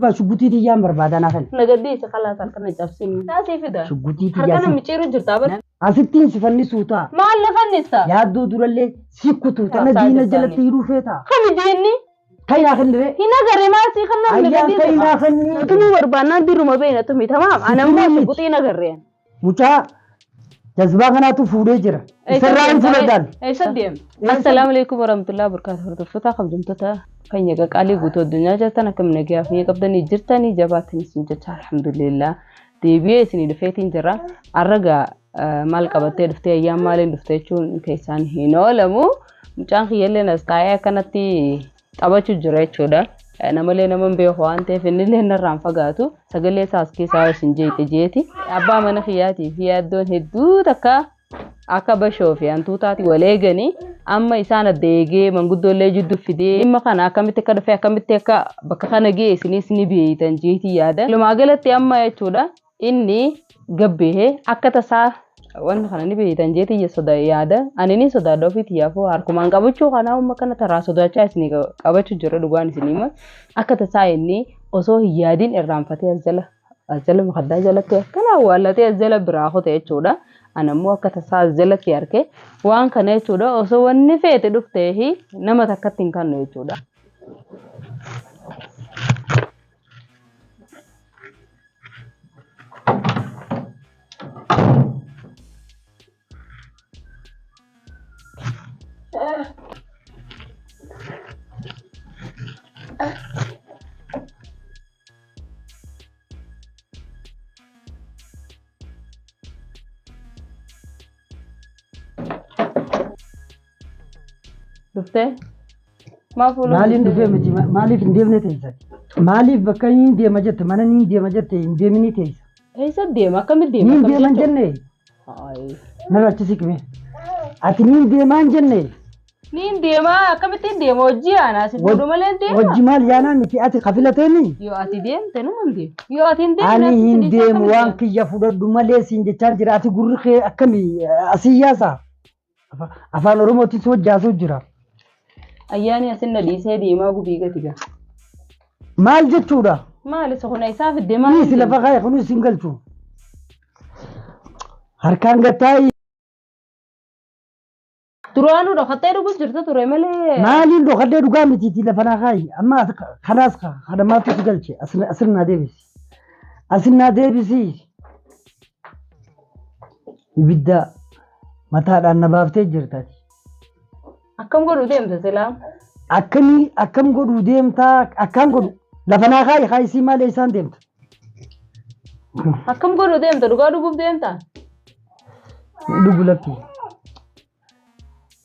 شقوتي تيجان بربادنا خل نقدي خلاص كنا جابسين تاسي فدا شقوتي هركنا تيجان ميشيرو جرتابن أستين سفني سوتا ما الله فنستا يا دو درلي سيكوتو تنا دينا جلت يرو فيتا خم ديني كاين آخر ليه هنا غير ما سي خلنا أيام كاين آخر تمو بربانا ديرو ما بينه تمي تمام أنا ما شقوتي نغرين مچا جذبة كنا تو فودي جرا سرّان فلدان إيش الدين السلام عليكم ورحمة الله وبركاته رفقة خبرتها فيني قالي قطو الدنيا جاتنا كم نجيا فيني قبضني جرتني جباتني سنجت الحمد لله تبيه سني دفعتين جرا أرجع مال قبضتي دفتي أيام مالين دفتي شون كيسان هنا لمو مچان خيالي نستايا كنتي أبغى جرا شودا نملي نمن بيخوان تفني لهنا رام فقاتو سجلي ساسكي ساوي سنجيت جيتي أبا من خياتي في الدون هدو تكا akka bashoofi antuutaati waleegani amma isaan adeegee manguddoollee jiddu fidee imma kana akkamitti akka dhufee akkamitti akka bakka kana geessinis ni beeytan jeetii yaada lumaa galatti amma jechuudha inni gabbee akka tasaa wanti kana ni beeytan jeetii soda yaada ani ni sodaadha ofiiti yaafoo harkumaan qabachuu kana umma kana taraa sodaachaa isinii qabachuu jira dhugaan isiniima akka tasaa inni osoo hin yaadin irraanfatee azjala mukaddaa jalatti akkana awwaallatee azjala biraa hote jechuudha أنا مو كتساعد زلك ياركه وان كان يجودا أو ونفيت دكتة هي نما تكتين كان يجودا دفتة ما فلو مالين دفع مجي مالي في نديم نتيجة مالي بكاين دي مجت مانا نين دي مجت دي مني تيجة إيش الدي ما كم الدي نين دي من جنة نرى تسيك مين أتنين دي من جنة نين دي ما كم الدين دي موجي أنا سيدو مالين دي وجي مال يانا متي أتي قفلة تاني يو أتي ديم تنو من دي يو أتي ديم أنا هين ديم وان كي يفوت دومالي سينج تاجر أتي غرخة أكمي أسياسا أفعل روموتي سو جاسو جرا أياني أسنى دي سيدي ما أقول بيجا تيجا مال جتورا مال سخونة يسافر الدماغ نيس لفقايا خنو سينجل تو هركان قتاي تروانو دو خطير بس جرتا تروي مالي مالين دو خطير دو قامي تيتي لفنا خاي أما خلاص خدمات تسجل شيء أصلنا ديبسي يبدأ متى أنا بافتي جرتاتي أكم قدو ديم تسلام أكم قدو ديم تا أكم قدو لفنا خاي سيما ليسان ديم أكم قدو ديم تا دو قدو بوب ديم تا دو لكي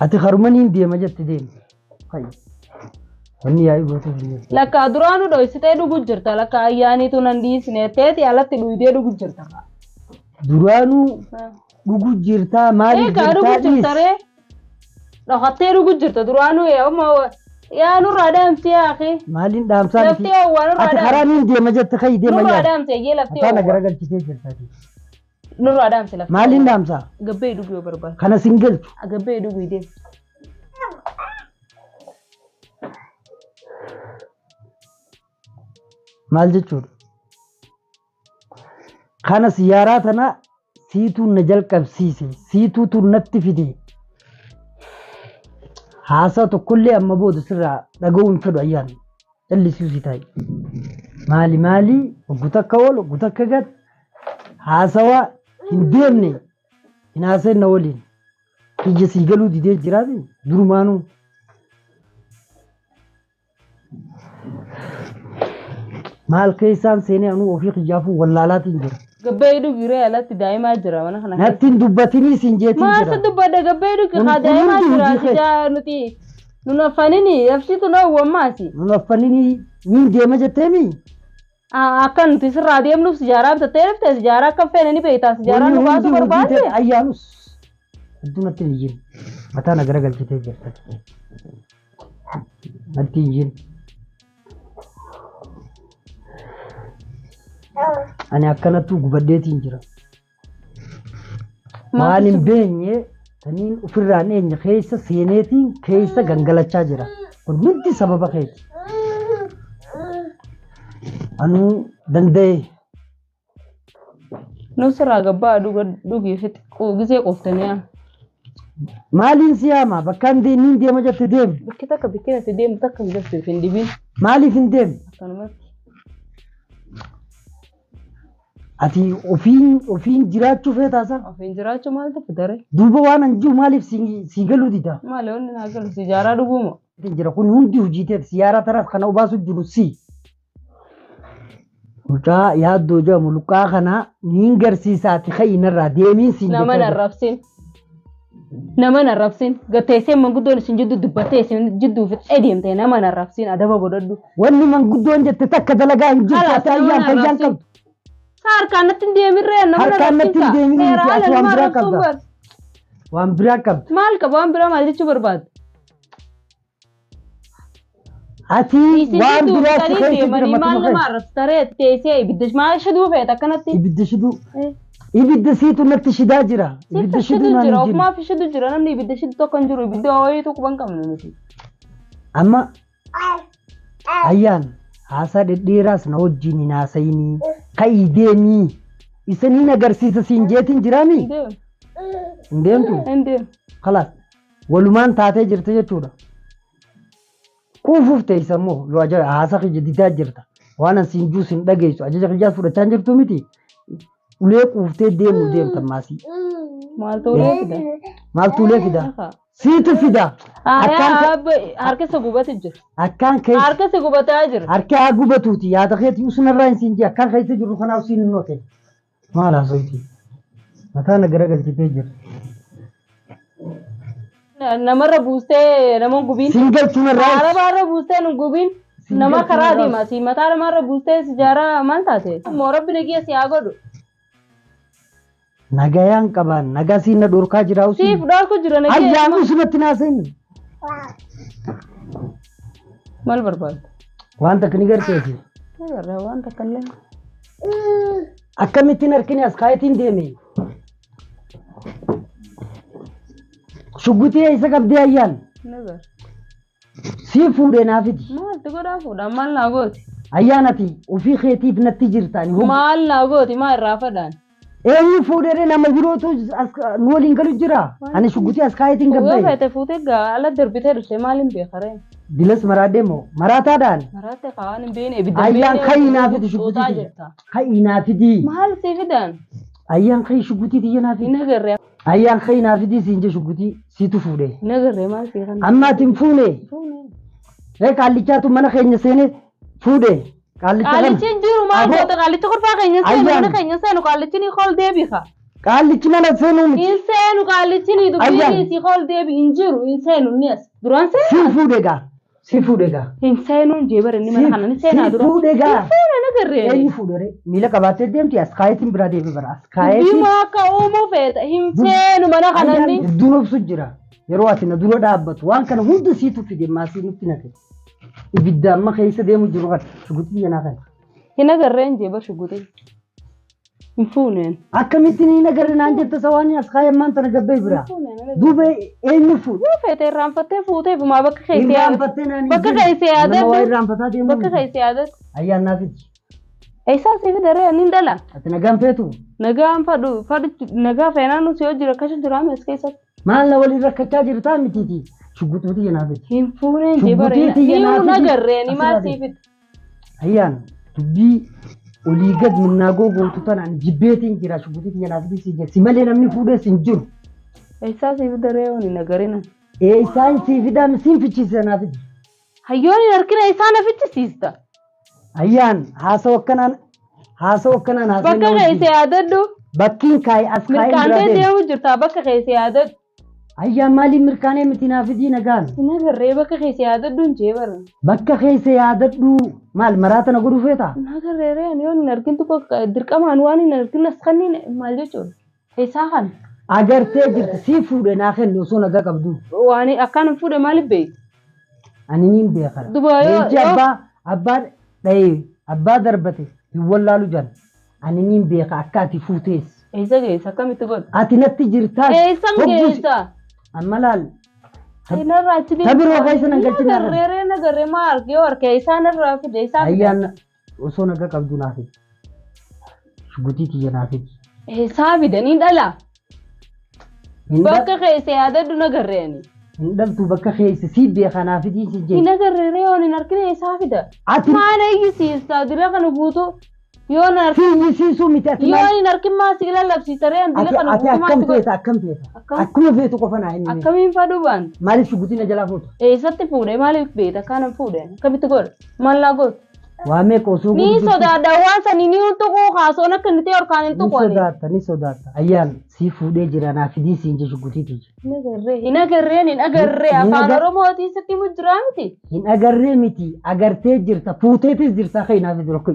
أتي خرمانين ديم أجت ديم خاي وني أي بوتو ديم لك أدرانو دو إستي دو بجرتا لك أياني تو ننديس نتيتي على تلو دي دو بجرتا درانو دو بجرتا مالي جرتا لو خطيرو جرتا درانو يا أما يا نور آدم سيا أخي مالين دام سان لفتي هو نور آدم أتخرانين دي مجد خي دي نور مجد آدم سيا لفتي أنا جرجل كتير جرتاتي نور آدم سيا لفتي مالين دام سا قبي دوبي بربا خنا سينجل قبي دوبي دي مال جتور خنا سيارات أنا سيتو نجل كبسيسي سيتو تنتي فيدي حاسة كل أما بود سرّا لقوم فدو أيان اللي سيوسي تاي مالي وقتك كول وقتك كجد حاسة هنديمني هناسة نولين كي سيجلو دي جرادي درمانو مال كيسان سيني أنو وفيق جافو واللالات انجر قبيدو بيري ألاتي دايما جرا وانا خنا نتين دبتيني سنجيتي جرا ما سدبدا قبيدو كخا دايما جرا سجا نتي نفنيني نفسي تنو وماسي نفنيني مين ديما جتيمي أكن تسرع ديم نو سجارة بتتعرف تسجارة كم فيني بيتا سجارة نباسو بربادي أيانوس الدنيا تنجين متى نقرأ قلت تيجي نتيجين أنا أكنتو قبضتي إنجرا مالين بيني تنين وفراني إنج خيسة سينيتي خيسة غنغلة جرا ونمدي سبب خيس Anu danda'e. Nusra gabaa dhugi fit gisee qoftanii Maaliin siyaama bakka hin deema jette deemu. bakki takka bikkina si deemu takka hin jirtu hin dibin Maaliif hin deemu? akkanumatti Ati ofiin jiraachuu feetaasa? ofiin jiraachuu maal ta'e fidare Duuba waan anjuu maaliif si galuu dida? maali wanni naa galu si jaaraa dhuguuma Jira kun hundi hojii teeti siyaaraa taraaf kana obaasu jiru si. Mucaa yaaddoo jedhamu luqqaa kana niin garsiisaati ka'inarraa deemiin siin nama narrabsin gateessee manguddoon isin jidduu dubbattee isin jidduu fixee deemte nama narrabsin adaba godhadhu wanni manguddoon jette takka dalagaa hin jirtu ati ayyaan fayyaan qabdu. Harkaan natti hin deemirree nama Harkaan natti hin deemin miti ati waan biraa qabda. Waan biraa qabda. Maal qaba waan biraa maal jechuu barbaadda? Ati waan biraa si keessa jira maal matuma nama keessa. arrabsitaree teessee ibidda maal shiduu feeta akkanatti? Ibidda shiduu. Ibidda siitu natti shidaa jira. Ibidda shiduu naan jira hin jiru. ofumaa fi shidu jira namni ibidda shidu tokko hin jiru ibidda wayii tokko ban qabnu nuti. Amma ayyaan haasaa dhedheeraas na wajjin hin haasayinii ka'ii deemii isaniin agarsiisa siin jeetiin jiraami hin deemtu kalaas walumaan taatee jirta jechuudha. Quufuuf teessa immoo yoo ajaja haasaa kiyya didaa jirta waan asiin juus hin dhageessu ajaja kiyyaas fudhachaa jirtu miti ulee quuftee deemuu deemta maasii. Maaltu ulee fida? Maaltu ulee fida? Siitu fida. Harkisa gubatu jira. Akkaan keessa. Harkisa gubataa jira. Harka haa gubatuuti yaada keetii usunarraa hin siin jee akkaan keessa jiru kanaaf siin hin noote. Maal haasoyti? Mataa na garagalchitee jira. Namarra buustee nama gubiin. Siin galchuunarraa. Arabaarra buustee nu gubiin. Nama karaa deemaa si mataa namarra buustee si jaaraa maal taate? Moorabbi nagiya si haa godhu. Nagayaan qaban nagaa siin na dhorkaa jira usi. Siif dhorku jira nagiya. Ayyaan usumatti naasanii. Maal barbaadda? Waan takka ni garteesi. Waan takka illee. Akkamittiin harkini as kaayetiin deeme. Shuggutii isa qabdee ayyaan. Sii fuudhee naafiti. Maaltu godhaa fuudhaa maal naa gooti? Ayyaan ati ofii keetiif natti jirtaan. Maal naa gooti maal irraa fadhaan? Eenyu fuudhee nama birootu nu waliin galu jira. Ani shuggutii as kaayetiin Yoo gabbaa'e. feete fuutee ala darbitee dhuftee maal hin beekaree? Dilas maraadee moo maraataadhaan. Maraate kaawwan hin beekne ibidda Ayyaan ka'ii naafiti shuggutii. Ka'ii naafiti. Maal si fidan? Ayyaan ka'ii shuggutii tiyya naafiti. Hin agarree. Ayyaan ka'ii naafiti siin je shuggutii siitu fuudhee. Hin agarree maal si kan? Amma ati hin fuune. Qaallichaatu mana keenya seenee fuudhee. Qaallichi hin jiru maal goota qaallichi kurfaa keenya seenu mana keenya seenu qaallichi ni qol deebi'a. Qaallichi mana seenuu miti. Hin seenu qaallichi ni dubbii si qol deebi hin jiru hin seenu ni as. Duraan seenu. Si fuudhee gaa. Si fuudhee gaa. Hin seenu jeebar inni mana kana ni seenaa dura. Si fuudhee gaa. Hin seenu hin agarree. Eenyu fuudhee miila qabaatee deemti as kaayetiin biraa deebi bara as kaayetiin. Bima akka uumuu feeta hin seenu mana kana ni. Iddoon obsu jira. Yeroo ati na dura dhaabbatu waan kana hunda siitu fide maasii nutti naqe. Ibidda amma keessa deemu jiru kan shuggutii janaa kana. Hin agarreen jeebar shuggutii. Hin fuuneen. Akkamittiin hin agarre naan jette sawaanii as kaayee maanta na gabbee bira. Duuba eenyu fuudhe. Yoo feete irraanfattee fuutee fumaa bakka keessa Irraanfattee naan bakka keessa yaadatu. Nama waa irraanfataa deemu. Bakka keessa yaadatu. Ayyaan naafiti. Eessaa si fidaree ani hin dhala. Ati nagaan feetu. Nagaan nagaa feenaan nuti yoo jira akkasuma jiraame as keessatti. Maal na waliin rakkachaa jirtaa mitiiti. Shuggutii janaafiti. Hin fuuneen jeebaree. Hiimu nagarreeni maal si fida. Ayyaan dubbii olii gad minnaa googootu tanaan jibbeetiin jira shuggutii janaafiti si jira. Si malee namni fuudhees hin jiru. Eessaa si fidaree oni nagarina. Isaan si fidaa siin fichiisa naafiti. Hayyoon hin harkina isaan afichisiista. Ayyaan haasawaa akkanaan haasawaa Bakka keessa yaadadhu. Bakkiin kaayee as kaayee Mirkaantee deemu jirta bakka keessa yaadadhu. Ayyaan maaliif mirkaanee miti naafiti nagaan. Hin agarree bakka keessa yaadadhu hin jeebara. Bakka keessa yaadadhu maal maraata na godhu feeta? Hin agarree ani yoo hin argin tokko dirqamaan waan hin argin as kanniin maal jechuudha. Eessaa kana. Agartee jirti si fuudhe naa kenni osoo nagaa qabdu. Waan akkaan fuudhe maaliif beeku? Ani niin beekara. Leenci abbaa darbate hin wallaalu jan. Ani niin beeka akka ati fuutees. Eessa geessa akkamitti godha? Ati natti jirtaa. Eessan geessa? Amma laal. Inarraa achi deemu. Tabiroo keessa nan galchina. Nagarree maa argee yoo harkee isaan irraa fide isaan. Ayyaan وصونا كا قبضو نافذ شقوتي تيجي نافذ حسابي دنين دلا بكا خيسي هذا دو نغريني دلتو بكا خيسي سيد بي خنافذي سجي نغريني وني نركني حسابي دا ما انا يجي استادرا كنبوتو يونا في يسيسو متاتي يوني نركن ما سيغلا لبسي ترين دي كنبوتو ما أكم فيتو كفنا هني أكمين فادوبان مالي شقوتي نجلا فوتو ستي فودي مالي بيتا كان فودي كبيت غور مالا غور وامي كوسو ni soda dawansa ni untu ko khaso na kan te or kan to ko ni sodata ayan si fude jira na fidi si inje shuguti tiji ina garre afana romoti sati mujramiti in agarre miti agarte jirta futetis jirta khayna fi dulqi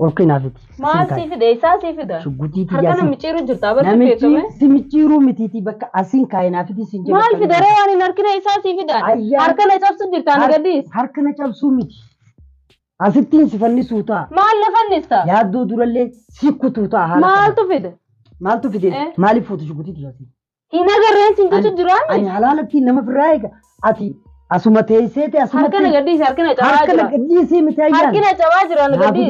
olqina fiti ma si fide sa si fide shuguti tiji harkana michiru jirta bar te kame si michiru miti ti bakka asin kayna fiti si inje mal fidare yani narkina isa si fida harkana chapsu jirta nagadis harkana chapsu miti asittin sifanni suuta maal lafannista yaaddo duralle sikkututa hala maal tu fide maali fuutu shuguti tiyati ina garreen sinjatu jirani ani halalatti nama firraayga ati asuma teessete asuma harkana gaddi harkana cabaa jira harkana gaddi si mitayyan harkana cabaa jira gaddi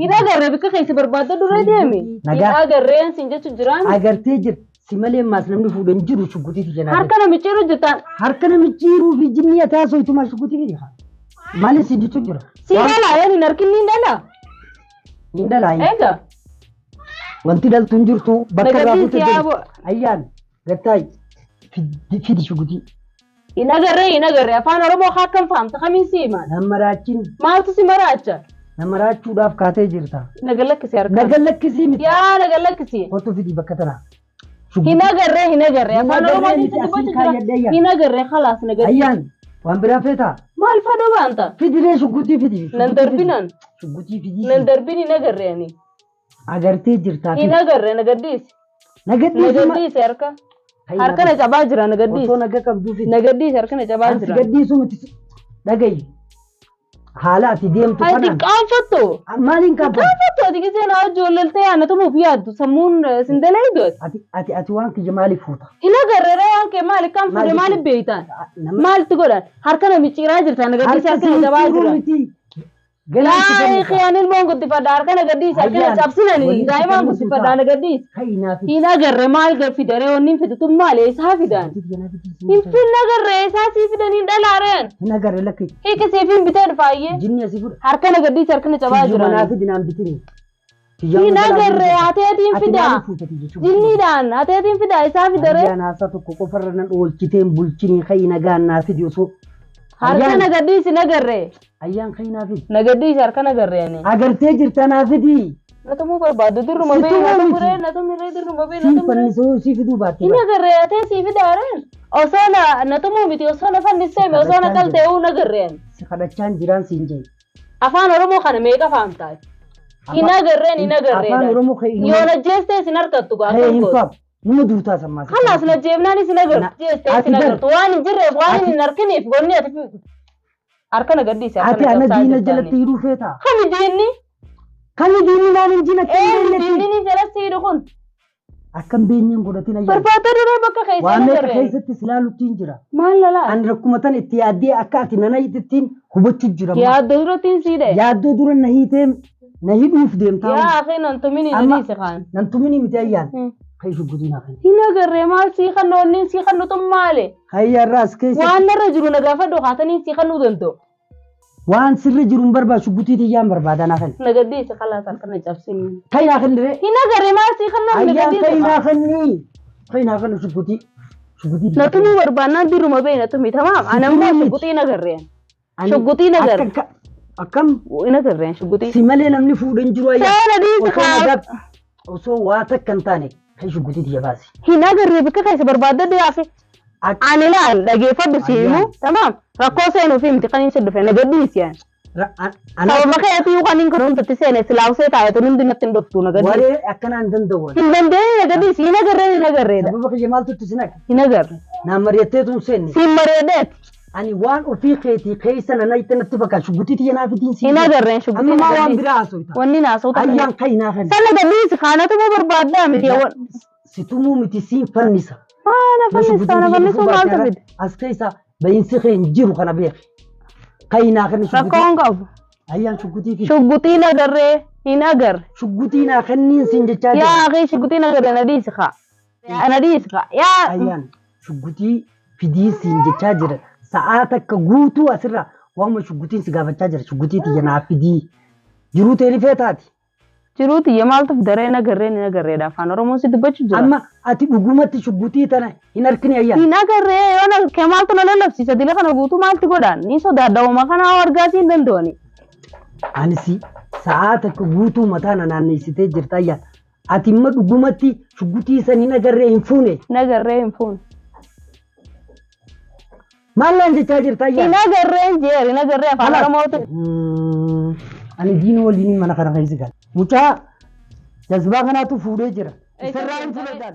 ina garree bika keessa barbaadda dura deemi ina garreen sinjatu jirani agartee jir si malee maas namni fuudhan jiru shuguti tiyana harkana michiru jirtan harkana michiru fi jinniya taasoo ituma shuguti fide maali sinjitu jira Sila yani narkin nindala ega wanti dal tunjurtu bakka rafutu ayyan gattai fidi shuguti ina garre afaan oromoo hakkan faamta khamisi iman namarachin maaltu si maracha namarachuudhaaf kaatee jirta nagalakkisi harkan nagalakkisi miti yaa nagalakkisi hoto fidi bakka tana ina garre afaan oromoo ina garre khalas nagadi ayyan waan biraa feeta maal fadho baanta fidire shugutii fidi nan darbinan shugutii fidi nan darbini nagarreeni agartee jirtaa ina garre nagaddiis harka na cabaa jira nagaddiis osoo naga qabduu fidi nagaddiis harka na cabaa jira nagaddiisu miti dhagayi haala ati deemtu kanaan ati qaanfattu maaliin qaanfattu ati gisee naa ijoollelte yaannatamuuf yaaddu sammuun sindalaydoot ati waan kiyya maaliif fuuta ina garreera waan kee maali kan fuudhe maaliif beeytaan maalitti godhan harka na micciiraa jirta nagaddiis harka na cabaa jira لا خيان المون قد فدار كنا قديس كنا شابسنا دائما قد فدار قديس هنا قرر مال قر في داره ونين في تطم مال إيسها في دان يمكن قرر إيسها سيف دانين دلارين هنا قرر لك هيك سيفين بتر فايه جنيا سيفور هركنا قديس هركنا شباب جرا في دينام بتري هنا قرر هاتين في دا جني دان هاتين في دا إيسها في داره أنا ساتو كوفرنا أول كتيم بولشيني خينا جانا في ديوسو هركنا قديس نقرر أيام خينا في نقديش هركنا قريني أجر تجر تنافدي لا تمو برباد در ما بين لا تمرين لا تمرين در ما بين لا تمرين سي فدو باتي هنا قريتي سي فدارين أصلا نتمو بيتي أصلا فنسمي أصلا كلته هو نقرين سخدتشان جيران سينجي أفان رمو خان ميكا فهمتاي هنا قرين أفان رمو خي يونا جيستي سنركت تقول هي نمو دوتا سما خلاص نجيبنا ني سنقر جيستي سنقر توان جرب وان نركني في قولني أتفي أركنا قديس أتي أنا دين جلت يرو فيتا خلي ديني ما نجينا ديني جلت يرو أكم بيني قدرتنا يا بربادر ربك خيسة وأنا خيسة تسلالو تنجرا ما لا أن ركومتان اتيادي أكاتي نانا يتتين خبوت جرا يا دورو تنسيده يا دورو نهيتم نهيدوف ديم تام يا أخي ننتميني جديس خان ننتميني متأيان خيشو قدينا خين هنا قرر سيخن نونين سيخن تمالي هيا الراس كيس وأنا رجل نقافة دو خاتني سيخن ودنتو وان سر جرون بربا شبوتي تيام بربا دانا خن نقديس خلاص أركنا جابسين خينا خن ري هنا قرر سيخن نقديس خينا خن شبوتي نتمو بربانا ديرو ما بين نتمي تمام أنا ما شبوتي نقررين شبوتي نقر أكم نقررين شبوتي سيمالي نمني فودن جروا يا سأنا ديس خلاص وسو واتك كنتاني خي شبوتي تيا باسي هنا قرر بك خيس بربادة دي عفي أنا لا لقيفة بسيمو تمام ركوسين وفيلم تقنين شد فينا قديس يعني أنا ما خيرت يوقعين كرون تتسين سلاوسة تاعته نندم تندفتونا قديس وري أكنا عندن دول هنا قديس هنا قرر سبب جمال تتسنك هنا قرر نامريتهم سني سيمريدات أني وان وفي خيتي خيسنا أنا يتنتبك شبوتي تينا في دين سي هنا قرر شبوتي أما ما وان براسو واني ناسو أيام خينا خن سنة قديس خانته برباد دامي ستمو متسين فنسا أنا فنسا ما تبد أسكيسا بين سخين جيرو خنا بيخ خينا خن ركون قف Ayyaan shuggutii fi Shuggutiin agarree hin agar. shuggutii naa kenniin siin jechaa jira. Yaa akhi shuggutiin agarree na dhiisika. Ana dhiisika. Yaa. Ayyaan shuggutii fidii siin jechaa jira. Sa'aa takka guutuu asirra waanuma shuggutiin si gaafachaa jira. Shuggutii tiyya naa fidii. Jiruu ta'e rifee taati. Jiruuti yaa maaltu daree na agarreedha afaan Oromoon si dubbachuu jira. Amma ati dhugumatti shuggutii tana hin harkini ayyaan. Hin agarree yoo na kee maaltu na lallabsiisa dila kana guutuu maalti godhaan ni sodaadha hooma kana argaasii hin danda'ani. Anisi sa'aa takka guutuu mataa na naanneessitee jirta ayyaan. Ati imma dhugumatti shuggutii san hin agarree hin fuune. Hin agarree hin fuune. Maallaan jechaa jirta ayyaan. Hin agarree hin jeer hin agarree afaan Oromootu. Ani diinoo waliin mana kana keessa gala. Mucaa jazbaa kanaatu fuudhee jira. Isarraa hin fuudhee